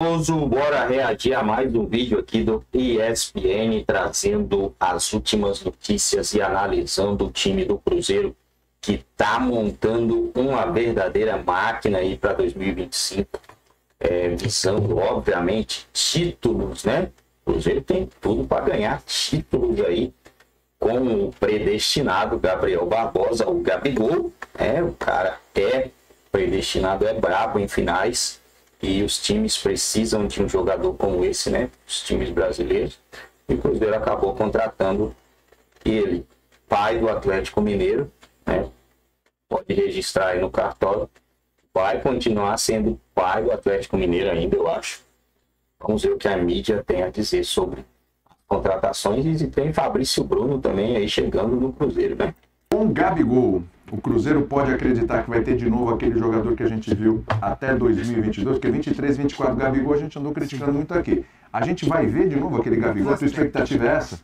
Bora reagir a mais um vídeo aqui do ESPN, trazendo as últimas notícias e analisando o time do Cruzeiro, que está montando uma verdadeira máquina aí para 2025, visando, obviamente, títulos, né? O Cruzeiro tem tudo para ganhar títulos aí, com o predestinado Gabriel Barbosa, o Gabigol. O cara é predestinado, é brabo em finais. E os times precisam de um jogador como esse, né? Os times brasileiros. E o Cruzeiro acabou contratando ele, pai do Atlético Mineiro, né? Pode registrar aí no cartório. Vai continuar sendo pai do Atlético Mineiro ainda, eu acho. Vamos ver o que a mídia tem a dizer sobre as contratações. E tem Fabrício Bruno também aí chegando no Cruzeiro, né? Com o Gabigol, o Cruzeiro pode acreditar que vai ter de novo aquele jogador que a gente viu até 2022, porque 23, 24, Gabigol a gente andou criticando muito aqui. A gente vai ver de novo aquele Gabigol? A tua expectativa é essa?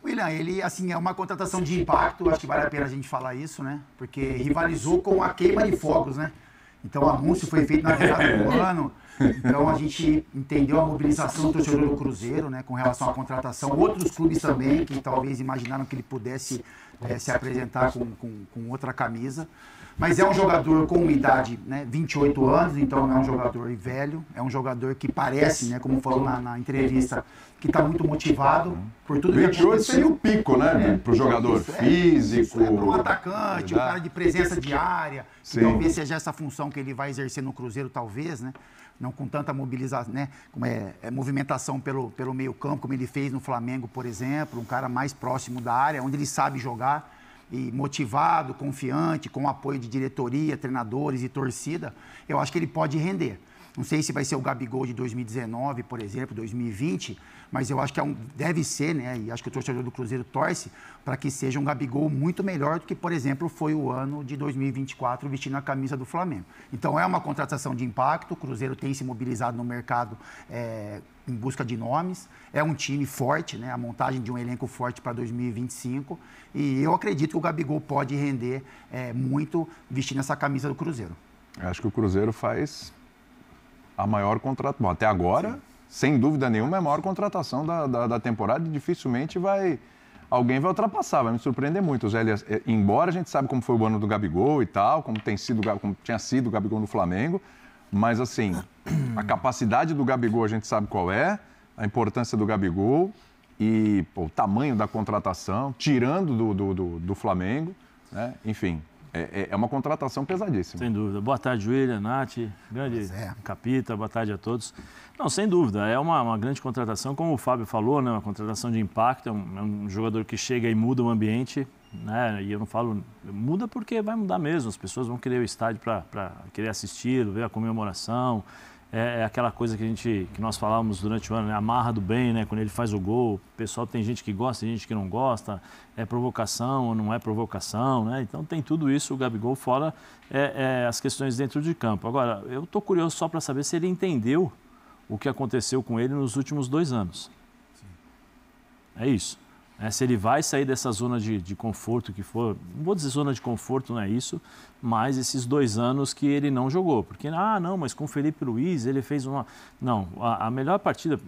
William, ele, assim, é uma contratação de impacto, acho que vale a pena a gente falar isso, né? Porque rivalizou com a queima de fogos, né? Então o anúncio foi feito na virada do ano, então a gente entendeu a mobilização do torcedor do Cruzeiro, né? Com relação à contratação. Outros clubes também, que talvez imaginaram que ele pudesse se apresentar com outra camisa. Mas é um jogador com uma idade, né, 28 anos, então não é um jogador velho, é um jogador que parece, né, como falou na entrevista, que está muito motivado por tudo que aconteceu. 28 seria o pico, né, para o jogador físico. Para um atacante, um cara de presença diária, que talvez seja essa função que ele vai exercer no Cruzeiro, talvez, né? Não com tanta mobilização, né? Como movimentação pelo meio campo, como ele fez no Flamengo, por exemplo, um cara mais próximo da área, onde ele sabe jogar. E motivado, confiante, com o apoio de diretoria, treinadores e torcida, eu acho que ele pode render. Não sei se vai ser o Gabigol de 2019, por exemplo, 2020, mas eu acho que deve ser, né? E acho que o torcedor do Cruzeiro torce para que seja um Gabigol muito melhor do que, por exemplo, foi o ano de 2024 vestindo a camisa do Flamengo. Então é uma contratação de impacto, o Cruzeiro tem se mobilizado no mercado em busca de nomes, é um time forte, né? A montagem de um elenco forte para 2025 e eu acredito que o Gabigol pode render muito vestindo essa camisa do Cruzeiro. Eu acho que o Cruzeiro faz a maior contratação. Bom, até agora, sim, sem dúvida nenhuma, é a maior contratação da temporada e dificilmente alguém vai ultrapassar, vai me surpreender muito. Zé Elias, embora a gente sabe como foi o ano do Gabigol e tal, como tinha sido o Gabigol no Flamengo, mas assim, a capacidade do Gabigol a gente sabe qual é, a importância do Gabigol e o tamanho da contratação, tirando do Flamengo, né? Enfim. É uma contratação pesadíssima. Sem dúvida. Boa tarde, William, Nath, grande Capita, boa tarde a todos. Não, sem dúvida, é uma grande contratação, como o Fábio falou, né, uma contratação de impacto, é um jogador que chega e muda o ambiente, né, e eu não falo, muda porque vai mudar mesmo, as pessoas vão querer o estádio para querer assistir, ver a comemoração. É aquela coisa que nós falávamos durante o ano, né? A marra do bem, né? Quando ele faz o gol, o pessoal tem gente que gosta, tem gente que não gosta, é provocação ou não é provocação, né? Então tem tudo isso, o Gabigol, fora as questões dentro de campo. Agora, eu estou curioso só para saber se ele entendeu o que aconteceu com ele nos últimos 2 anos. Sim. É isso. Se ele vai sair dessa zona de conforto que for, não vou dizer zona de conforto, não é isso, mas esses 2 anos que ele não jogou. Porque, não, mas com o Felipe Luiz ele fez uma... Não, a melhor partida...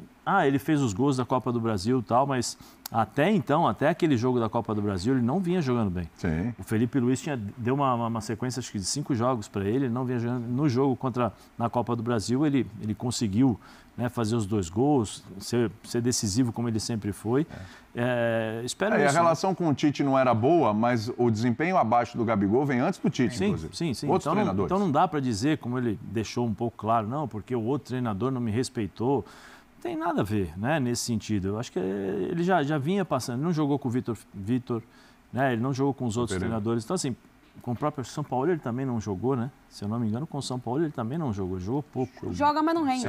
ele fez os gols da Copa do Brasil e tal, mas até então, até aquele jogo da Copa do Brasil, ele não vinha jogando bem. Sim. O Felipe Luiz deu uma sequência, acho que de 5 jogos para ele não vinha jogando. No jogo na Copa do Brasil, ele conseguiu, né, fazer os 2 gols, ser decisivo como ele sempre foi. Espero isso. A relação com o Tite não era boa, mas o desempenho abaixo do Gabigol vem antes do Tite, inclusive. Sim. Outros treinadores. Então não dá para dizer, como ele deixou um pouco claro, não, porque o outro treinador não me respeitou. Não tem nada a ver, né, nesse sentido. Eu acho que ele já vinha passando, ele não jogou com o Vitor, né, ele não jogou com os outros treinadores. Então, assim, com o próprio São Paulo ele também não jogou, né? Se eu não me engano, com o São Paulo ele também não jogou, ele jogou pouco. Joga, mas não rende.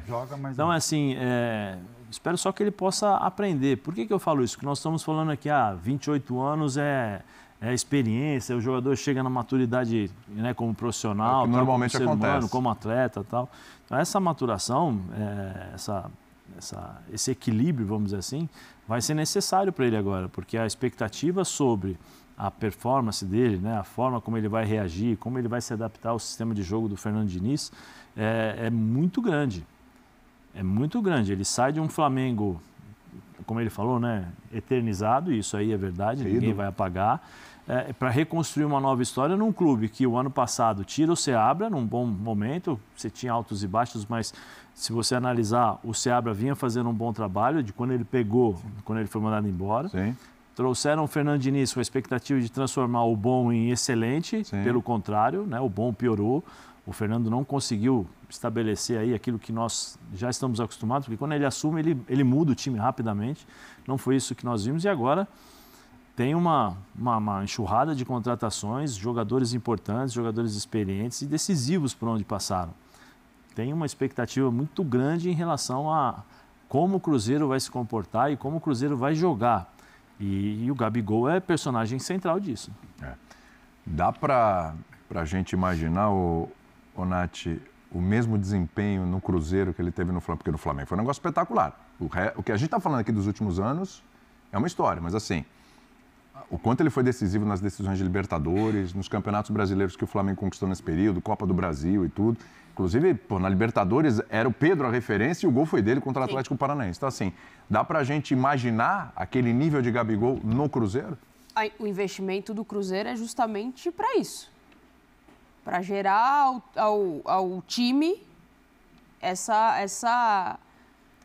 Joga, mas então, assim, espero só que ele possa aprender. Por que eu falo isso? Porque nós estamos falando aqui, 28 anos é experiência, o jogador chega na maturidade, né, como profissional, que normalmente como ser humano, acontece, como atleta e tal. Então, essa maturação, esse equilíbrio, vamos dizer assim, vai ser necessário para ele agora, porque a expectativa sobre a performance dele, né, a forma como ele vai reagir, como ele vai se adaptar ao sistema de jogo do Fernando Diniz, é muito grande. é muito grande. Ele sai de um Flamengo, como ele falou, né, eternizado, e isso aí é verdade, ninguém vai apagar, para reconstruir uma nova história num clube que o ano passado tira o Seabra num bom momento, você tinha altos e baixos, mas se você analisar, o Seabra vinha fazendo um bom trabalho de quando ele pegou, quando ele foi mandado embora. Sim. Trouxeram o Fernando Diniz com a expectativa de transformar o bom em excelente, pelo contrário, né, o bom piorou. O Fernando não conseguiu estabelecer aí aquilo que nós já estamos acostumados, porque quando ele assume, ele muda o time rapidamente. Não foi isso que nós vimos e agora tem uma enxurrada de contratações, jogadores importantes, jogadores experientes e decisivos por onde passaram. Tem uma expectativa muito grande em relação a como o Cruzeiro vai se comportar e como o Cruzeiro vai jogar. E o Gabigol é personagem central disso. Dá para a gente imaginar, Nath, o mesmo desempenho no Cruzeiro que ele teve no Flamengo? Porque no Flamengo foi um negócio espetacular. O que a gente está falando aqui dos últimos anos é uma história, mas assim, o quanto ele foi decisivo nas decisões de Libertadores, nos campeonatos brasileiros que o Flamengo conquistou nesse período, Copa do Brasil e tudo. Inclusive, na Libertadores era o Pedro a referência e o gol foi dele contra o Atlético Paranaense. Então, assim, dá pra gente imaginar aquele nível de Gabigol no Cruzeiro? O investimento do Cruzeiro é justamente para isso. Para gerar ao time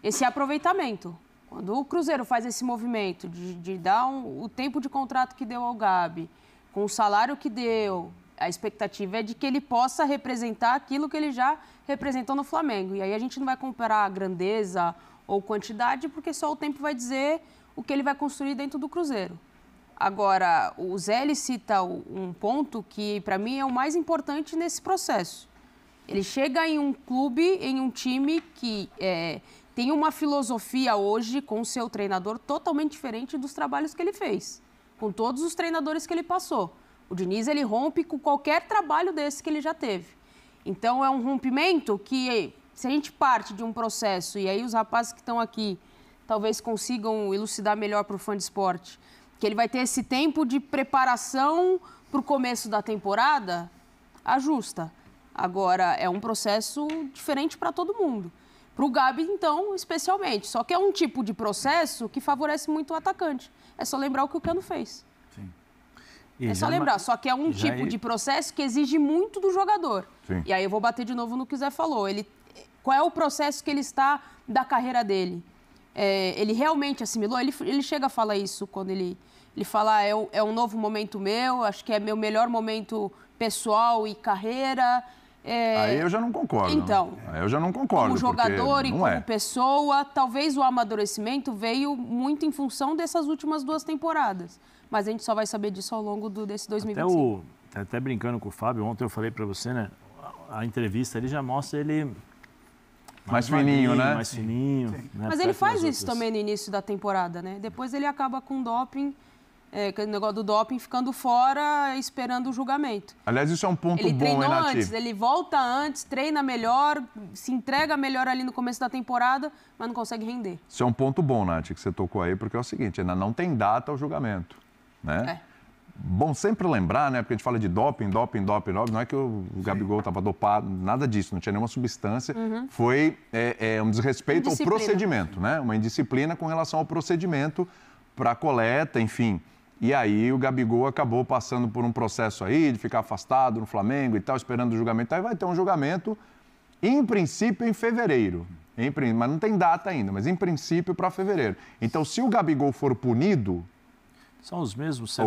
esse aproveitamento. Quando o Cruzeiro faz esse movimento de dar o tempo de contrato que deu ao Gabi, com o salário que deu, a expectativa é de que ele possa representar aquilo que ele já representou no Flamengo. E aí a gente não vai comparar grandeza ou quantidade, porque só o tempo vai dizer o que ele vai construir dentro do Cruzeiro. Agora, o Zé ele cita um ponto que, para mim, é o mais importante nesse processo. Ele chega em um clube, em um time que tem uma filosofia hoje com o seu treinador totalmente diferente dos trabalhos que ele fez, com todos os treinadores que ele passou. O Diniz, ele rompe com qualquer trabalho desse que ele já teve. Então, é um rompimento que, se a gente parte de um processo, e aí os rapazes que estão aqui talvez consigam elucidar melhor para o fã de esporte, que ele vai ter esse tempo de preparação para o começo da temporada, ajusta. Agora, é um processo diferente para todo mundo. Para o Gabi, então, especialmente. Só que é um tipo de processo que favorece muito o atacante. É só lembrar o que o Cano fez. Sim. É só lembrar. Só que é um tipo de processo que exige muito do jogador. Sim. E aí eu vou bater de novo no que o Zé falou. Qual é o processo que ele está da carreira dele? Ele realmente assimilou? Ele chega a falar isso quando ele fala, é um novo momento meu, acho que é meu melhor momento pessoal e carreira. Aí eu já não concordo. Então, aí eu já não concordo. Como jogador e como pessoa, talvez o amadurecimento veio muito em função dessas últimas 2 temporadas. Mas a gente só vai saber disso ao longo desse 2025. Até brincando com o Fábio, ontem eu falei para você, né? A entrevista ele já mostra ele mais fininho, né? Mais fininho. Né? Mas ele faz isso também no início da temporada, né? Depois ele acaba com doping, o negócio do doping ficando fora, esperando o julgamento. Aliás, isso é um ponto bom, hein, Nath? Ele treinou antes, ele volta antes, treina melhor, se entrega melhor ali no começo da temporada, mas não consegue render. Isso é um ponto bom, Nath, que você tocou aí, porque é o seguinte, ainda não tem data ao julgamento, né? Bom sempre lembrar, né? Porque a gente fala de doping, não é que o Gabigol estava dopado, nada disso, não tinha nenhuma substância. Foi um desrespeito ao procedimento, né? Uma indisciplina com relação ao procedimento para a coleta, enfim. E aí o Gabigol acabou passando por um processo aí de ficar afastado no Flamengo e tal, esperando o julgamento. Aí vai ter um julgamento, em princípio, em fevereiro. Mas não tem data ainda, mas em princípio para fevereiro. Então, se o Gabigol for punido... São os mesmos,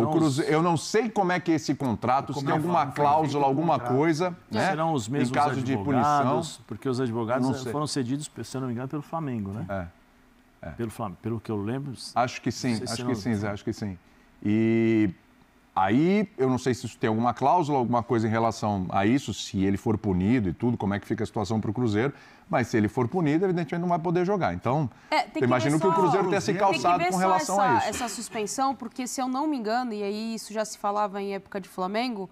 eu não sei como é que esse contrato, se tem alguma cláusula, alguma coisa, né? Serão os mesmos em caso de punição. Porque os advogados foram cedidos, se eu não me engano, pelo Flamengo, né? Pelo que eu lembro. Acho que sim, Zé, acho que sim. E aí, eu não sei se isso tem alguma cláusula, alguma coisa em relação a isso, se ele for punido e tudo, como é que fica a situação para o Cruzeiro. Mas se ele for punido, evidentemente não vai poder jogar. Então, eu imagino que o Cruzeiro tenha se calçado com relação a isso. Essa suspensão, porque se eu não me engano, e aí isso já se falava em época de Flamengo,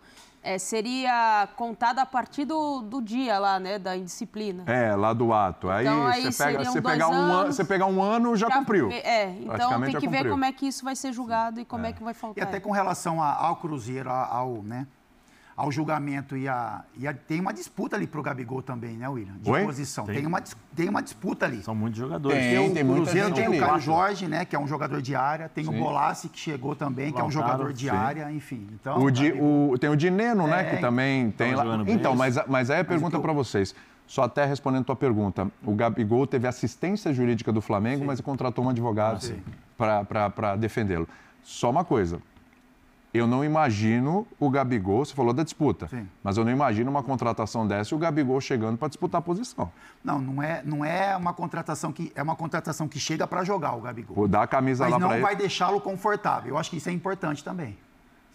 seria contada a partir do dia lá, né, da indisciplina. Lá do ato. Então, aí você pegar um ano, já cumpriu. Então tem que ver como é que isso vai ser julgado e como é que vai faltar. E até com relação ao Cruzeiro, ao ao julgamento tem uma disputa ali pro Gabigol também, né, William? De posição. Tem uma disputa ali. São muitos jogadores. Tem o Cruzeiro, tem o Caio Jorge, né, que é um jogador de área. Tem o Bolassi, que chegou também, que é um jogador de área, enfim. Então, tem o Dineno, né, que também tem lá. Então, mas aí a pergunta para vocês. Só até respondendo a tua pergunta, o Gabigol teve assistência jurídica do Flamengo, mas contratou um advogado para defendê-lo. Só uma coisa, eu não imagino o Gabigol, você falou da disputa, mas eu não imagino uma contratação dessa e o Gabigol chegando para disputar a posição. Não é uma contratação que é uma contratação que chega para jogar o Gabigol. Vou dar a camisa mas lá para ele. Mas não vai deixá-lo confortável. Eu acho que isso é importante também.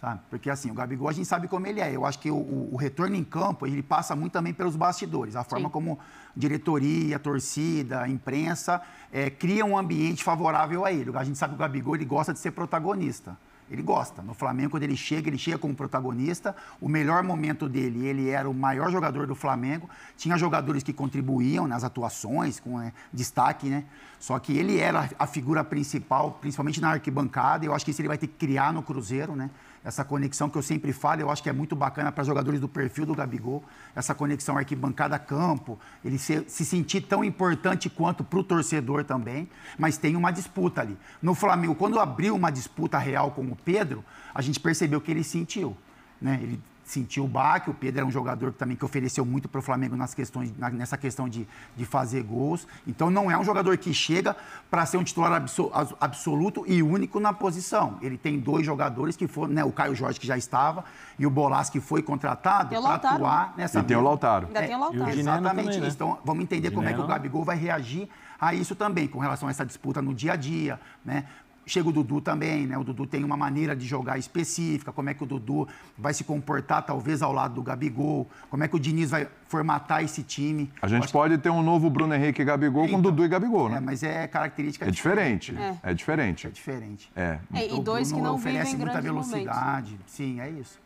Sabe? Porque assim, o Gabigol a gente sabe como ele é. Eu acho que o retorno em campo, ele passa muito também pelos bastidores. A forma como diretoria, torcida, imprensa cria um ambiente favorável a ele. A gente sabe que o Gabigol ele gosta de ser protagonista. Ele gosta. No Flamengo, quando ele chega como protagonista. O melhor momento dele, ele era o maior jogador do Flamengo. Tinha jogadores que contribuíam nas atuações, com destaque, né? Só que ele era a figura principal, principalmente na arquibancada. E eu acho que isso ele vai ter que criar no Cruzeiro, né? Essa conexão que eu sempre falo, eu acho que é muito bacana para jogadores do perfil do Gabigol. Essa conexão arquibancada-campo, ele se sentir tão importante quanto para o torcedor também, mas tem uma disputa ali. No Flamengo, quando abriu uma disputa real com o Pedro, a gente percebeu que ele sentiu, né? Ele sentiu o baque. O Pedro era um jogador que ofereceu muito para o Flamengo nessa questão de fazer gols. Então, não é um jogador que chega para ser um titular absoluto e único na posição. Ele tem 2 jogadores que foram, né, o Caio Jorge, que já estava, e o Bolassi, que foi contratado para atuar nessa... E tem o Lautaro. Ainda tem o Lautaro. Exatamente também, né? isso. Então, vamos entender como é que o Gabigol vai reagir a isso também, com relação a essa disputa no dia a dia, né? Chega o Dudu também, né? O Dudu tem uma maneira de jogar específica, como é que o Dudu vai se comportar, talvez, ao lado do Gabigol, como é que o Diniz vai formatar esse time. A gente pode ter um novo Bruno Henrique e Gabigol com Dudu e Gabigol, né? Mas é característica diferente. É diferente. E 2 que não oferece muita velocidade. Momentos. Sim, é isso.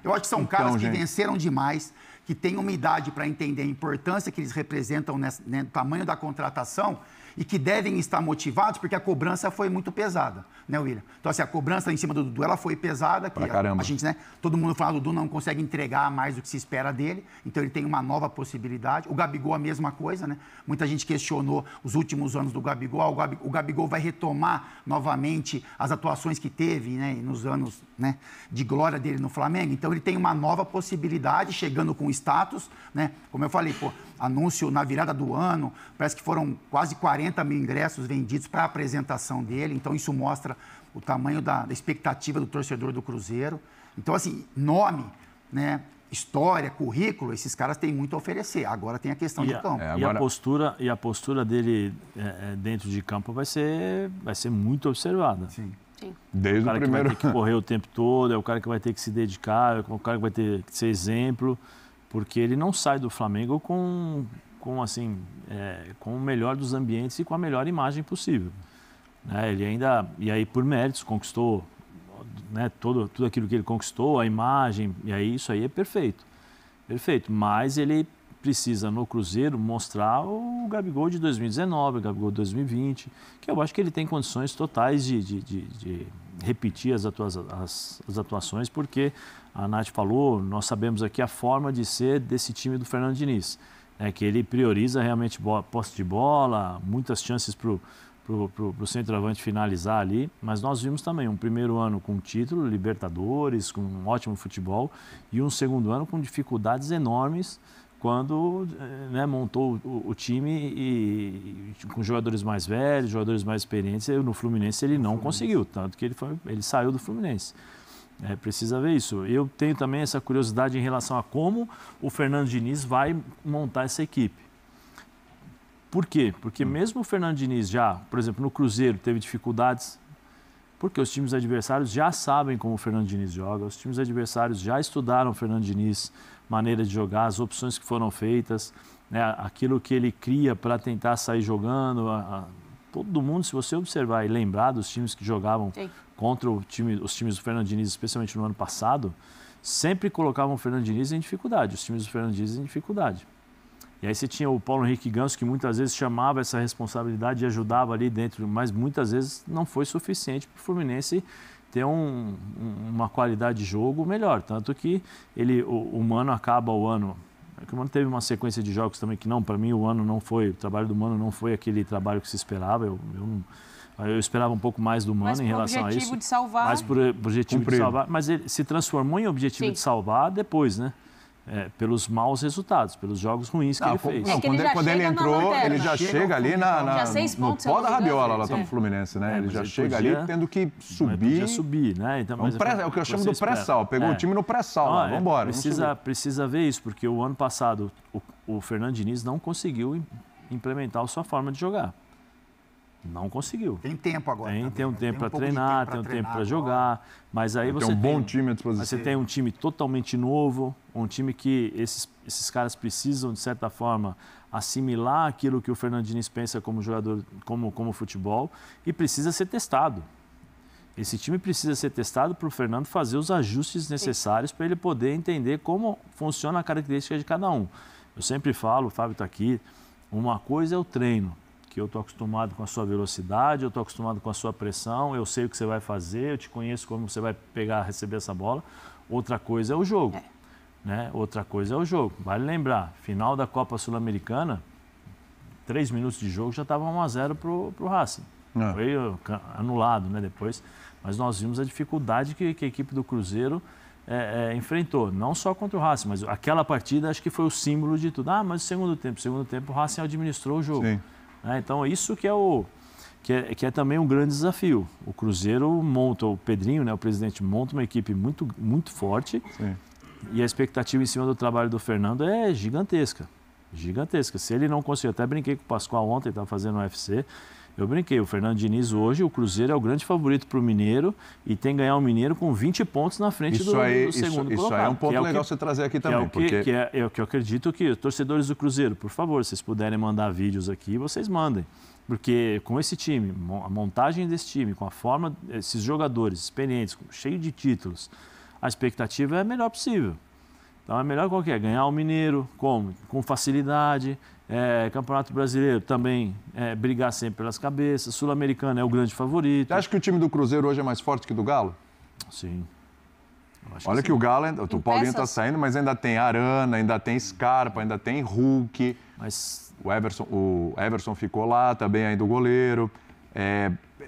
Eu acho que são caras que venceram demais, que têm uma idade para entender a importância que eles representam no tamanho da contratação e que devem estar motivados, porque a cobrança foi muito pesada, né, William? Então, assim, a cobrança em cima do Dudu, ela foi pesada. Pra caramba. A gente, né, todo mundo fala, o Dudu não consegue entregar mais do que se espera dele, então ele tem uma nova possibilidade. O Gabigol, a mesma coisa, né? Muita gente questionou os últimos anos do Gabigol. O Gabigol vai retomar novamente as atuações que teve, né, nos anos, né, de glória dele no Flamengo. Então, ele tem uma nova possibilidade, chegando com status, né? Como eu falei, anúncio na virada do ano, parece que foram quase 40 mil ingressos vendidos para a apresentação dele, então isso mostra o tamanho da expectativa do torcedor do Cruzeiro. Então, assim, nome, né, história, currículo, esses caras têm muito a oferecer. Agora tem a questão de campo. E a postura dele dentro de campo vai ser muito observada. Sim. Desde o cara primeiro... que vai ter que correr o tempo todo, é o cara que vai ter que se dedicar, é o cara que vai ter que ser exemplo, porque ele não sai do Flamengo com o melhor dos ambientes e com a melhor imagem possível. Né? Ele ainda, e aí por méritos, conquistou, né, tudo aquilo que ele conquistou, a imagem, e aí isso aí é perfeito. Mas ele precisa, no Cruzeiro, mostrar o Gabigol de 2019, o Gabigol de 2020, que eu acho que ele tem condições totais de repetir as atuações, porque a Nath falou, nós sabemos aqui a forma de ser desse time do Fernando Diniz, né, que ele prioriza realmente posse de bola, muitas chances para o centroavante finalizar ali, mas nós vimos também um primeiro ano com título, Libertadores, com um ótimo futebol, e um segundo ano com dificuldades enormes, quando, né, montou o time e com jogadores mais velhos, jogadores mais experientes. No Fluminense ele não conseguiu, tanto que ele saiu do Fluminense. Precisa ver isso. Eu tenho também essa curiosidade em relação a como o Fernando Diniz vai montar essa equipe. Por quê? Porque mesmo o Fernando Diniz já, por exemplo, no Cruzeiro teve dificuldades, porque os times adversários já sabem como o Fernando Diniz joga, os times adversários já estudaram o Fernando Diniz, maneira de jogar, as opções que foram feitas, né, aquilo que ele cria para tentar sair jogando. Todo mundo, se você observar e lembrar dos times que jogavam contra os times do Fernando Diniz, especialmente no ano passado, sempre colocavam o Fernando Diniz em dificuldade, os times do Fernando Diniz em dificuldade. E aí você tinha o Paulo Henrique Ganso, que muitas vezes chamava essa responsabilidade e ajudava ali dentro, mas muitas vezes não foi suficiente para o Fluminense ter uma qualidade de jogo melhor. Tanto que o Mano acaba o ano... O Mano teve uma sequência de jogos também que para mim o trabalho do Mano não foi aquele trabalho que se esperava. Eu esperava um pouco mais do Mano em relação a isso. Objetivo de salvar. Mas por objetivo de salvar. Mas ele se transformou em objetivo de salvar depois, né? Pelos maus resultados, pelos jogos ruins que ele fez. Não, quando ele entrou, ele já chega ali no pó da rabiola lá do Fluminense, né? Ele já chega ali tendo que subir. Podia subir, né? Então, é o que eu chamo do pré-sal. Pegou o time no pré-sal. Vamos embora. Precisa ver isso, porque o ano passado o Fernando Diniz não conseguiu implementar a sua forma de jogar. Não conseguiu. Tem tempo agora. Tem um tempo para treinar, tem um tempo para jogar. Mas aí você tem um bom time à disposição. Você tem um time totalmente novo, um time que esses caras precisam, de certa forma, assimilar aquilo que o Fernando Diniz pensa como jogador, como futebol, e precisa ser testado. Esse time precisa ser testado para o Fernando fazer os ajustes necessários para ele poder entender como funciona a característica de cada um. Eu sempre falo, o Fábio está aqui, uma coisa é o treino, que eu estou acostumado com a sua velocidade, eu estou acostumado com a sua pressão, eu sei o que você vai fazer, eu te conheço como você vai receber essa bola. Outra coisa é o jogo. Né? Outra coisa é o jogo. Vale lembrar, final da Copa Sul-Americana, 3 minutos de jogo já estava 1-0 para o Racing. Foi anulado, né, depois. Mas nós vimos a dificuldade que a equipe do Cruzeiro enfrentou. Não só contra o Racing, mas aquela partida acho que foi o símbolo de tudo. Mas o segundo tempo o Racing administrou o jogo. Sim. Então, isso que é também um grande desafio. O Cruzeiro monta, o Pedrinho, né, o presidente, monta uma equipe muito, muito forte. Sim. E a expectativa em cima do trabalho do Fernando é gigantesca. Gigantesca. Se ele não conseguir, até brinquei com o Pascoal ontem, estava fazendo o UFC, eu brinquei, o Fernando Diniz hoje, o Cruzeiro é o grande favorito para o Mineiro e tem que ganhar o Mineiro com 20 pontos na frente do segundo colocado. Isso aí é um ponto legal você trazer aqui também. É o que eu acredito que torcedores do Cruzeiro, por favor, se vocês puderem mandar vídeos aqui, vocês mandem. Porque com esse time, a montagem desse time, com a forma, esses jogadores experientes, cheio de títulos, a expectativa é a melhor possível. Então é melhor qualquer, ganhar o Mineiro com facilidade, Campeonato Brasileiro também brigar sempre pelas cabeças, Sul-Americano é o grande favorito. Você acha que o time do Cruzeiro hoje é mais forte que o do Galo? Sim. Olha que o Galo, o Paulinho está saindo, mas ainda tem Arana, ainda tem Scarpa, ainda tem Hulk. Mas o Everson ficou lá também, ainda o goleiro.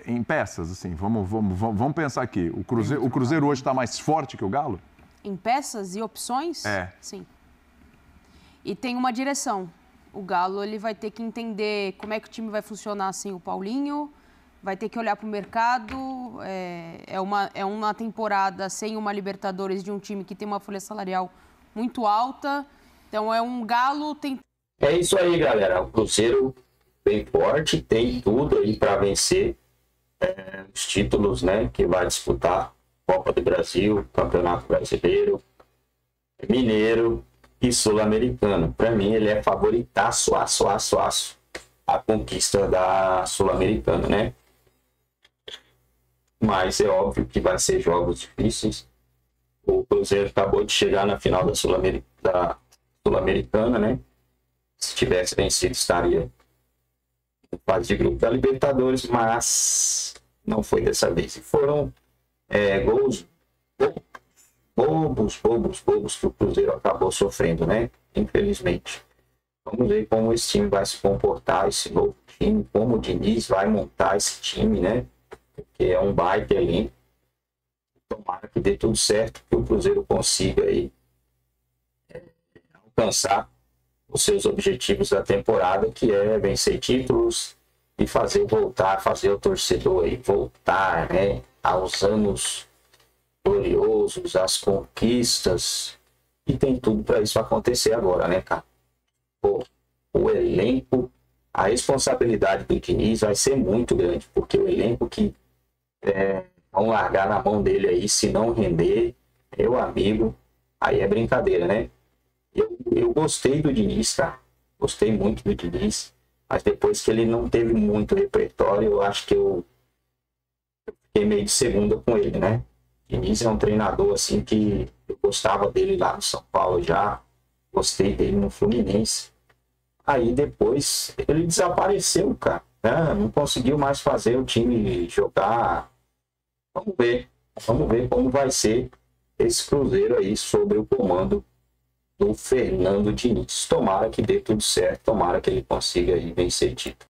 Em peças, assim, vamos pensar aqui. O Cruzeiro hoje está mais forte que o Galo? Em peças e opções? Sim. E tem uma direção. O Galo ele vai ter que entender como é que o time vai funcionar sem o Paulinho, vai ter que olhar para o mercado. É uma temporada sem uma Libertadores de um time que tem uma folha salarial muito alta. Então é um Galo... É isso aí, galera. O Cruzeiro bem forte, tem tudo aí para vencer os títulos, né, que vai disputar. Copa do Brasil, Campeonato Brasileiro, Mineiro e Sul-Americano. Para mim, ele é favoritaço, a conquista da Sul-Americana, né? Mas é óbvio que vai ser jogos difíceis. O Cruzeiro acabou de chegar na final da Sul-Americana, né? Se tivesse vencido, estaria em fase de grupo da Libertadores, mas não foi dessa vez. E foram gols bobos que o Cruzeiro acabou sofrendo, né? Infelizmente. Vamos ver como esse time vai se comportar, esse novo time, como o Diniz vai montar esse time, né? Porque é um baita elenco. Tomara que dê tudo certo, que o Cruzeiro consiga aí alcançar os seus objetivos da temporada, que é vencer títulos e fazer o torcedor aí voltar, né, aos anos gloriosos, às conquistas, e tem tudo para isso acontecer agora, né, cara? O elenco, a responsabilidade do Diniz vai ser muito grande, porque o elenco que vão largar na mão dele aí, se não render, meu amigo, aí é brincadeira, né? Eu gostei do Diniz, cara. Gostei muito do Diniz. Mas depois que ele não teve muito repertório, eu acho que eu fiquei meio de segunda com ele, né? Diniz é um treinador, assim, que eu gostava dele lá no São Paulo já. Gostei dele no Fluminense. Aí depois ele desapareceu, cara. Né? Não conseguiu mais fazer o time jogar. Vamos ver Vamos ver como vai ser esse Cruzeiro aí sob o comando do Fernando Diniz. Tomara que dê tudo certo, tomara que ele consiga aí vencer título.